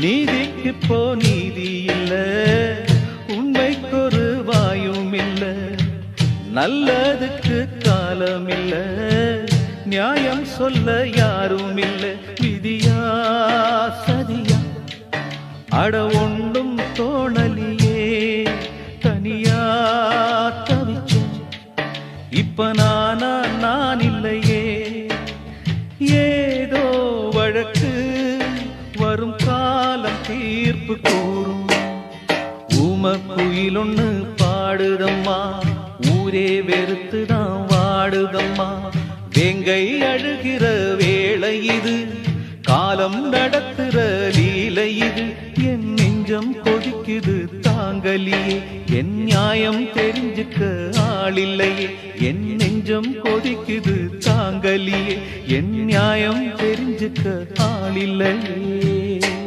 நீதிக்கு போ நீதி இல்ல, உண்மைக்கொரு வாயும் இல்ல, நல்லதுக்கு காலம் இல்ல, நியாயம் சொல்ல யாரும் இல்ல. விதியா சதியா அட ஒன்றும் தோணலியே, தனியா தவிச்ச இப்ப நான் இல்லையே. ஏதோ வழக்கு வரும் காலம் தீர்ப்பு கூறும். ஊமக்குயில் ஒண்ணு பாடுதம்மா, ஊரே வெறுத்துதான் வாடுதம்மா. வேங்கை அழுகிற வேளை இது, காலம் நடத்துற லீலை இது. என் நெஞ்சம் கொதிக்குது தாங்கலியே, என் நியாயம் தெரிஞ்சுக்க ஆளில்லையே. என் நெஞ்சம் கொதிக்குது தாங்கலியே, என் நியாயம் தெரிஞ்சுக்க ஆளில்லையே.